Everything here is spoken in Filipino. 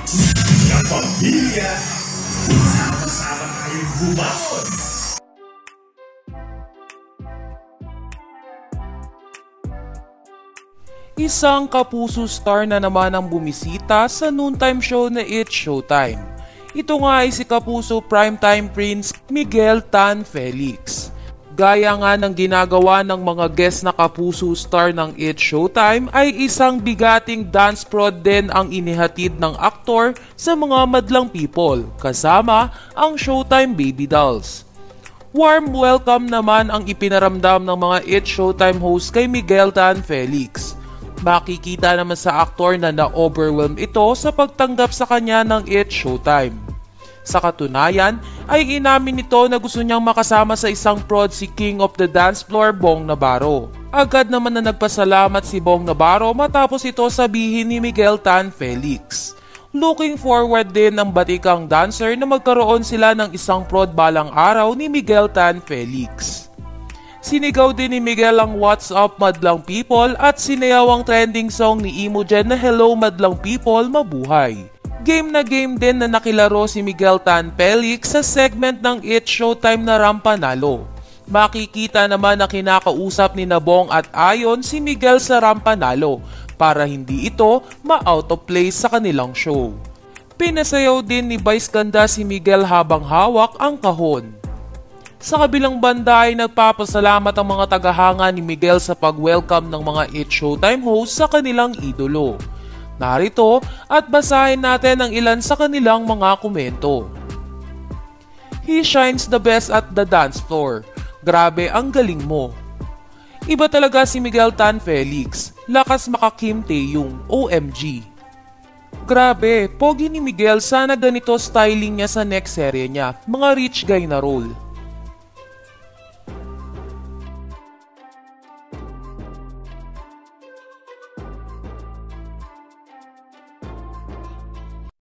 Mga pamilya, sama-sama tayong bumaon. Isang kapuso star na naman ang bumisita sa noontime show na It's Showtime. Ito nga ay si kapuso primetime prince Miguel Tan Felix. Gaya nga ng ginagawa ng mga guest na kapuso star ng It's Showtime ay isang bigating dance prod din ang inihatid ng aktor sa mga madlang people kasama ang Showtime Baby Dolls. Warm welcome naman ang ipinaramdam ng mga It's Showtime host kay Miguel Tan Felix. Makikita naman sa aktor na na-overwhelm ito sa pagtanggap sa kanya ng It's Showtime. Sa katunayan ay inamin nito na gusto niyang makasama sa isang prod si King of the Dance Floor Bong Navarro. Agad naman na nagpasalamat si Bong Navarro matapos ito sabihin ni Miguel Tan Felix. Looking forward din ang batikang dancer na magkaroon sila ng isang prod balang araw ni Miguel Tan Felix. Sinigaw din ni Miguel ang What's Up Madlang People at sinayaw ang trending song ni Imogen na Hello Madlang People, Mabuhay. Game na game din na nakilaro si Miguel Tan Felix sa segment ng It's Showtime na Rampanalo. Makikita naman na kinakausap ni Bong at Ayon si Miguel sa Rampanalo para hindi ito ma-out of place sa kanilang show. Pinasayaw din ni Vice Ganda si Miguel habang hawak ang kahon. Sa kabilang banda ay nagpapasalamat ang mga tagahanga ni Miguel sa pag-welcome ng mga It's Showtime hosts sa kanilang idolo. Narito at basahin natin ang ilan sa kanilang mga komento. He shines the best at the dance floor. Grabe ang galing mo. Iba talaga si Miguel Tan Felix. Lakas maka Kim Taeyong. OMG. Grabe, pogi ni Miguel, sana ganito styling niya sa next serye niya. Mga rich guy na role.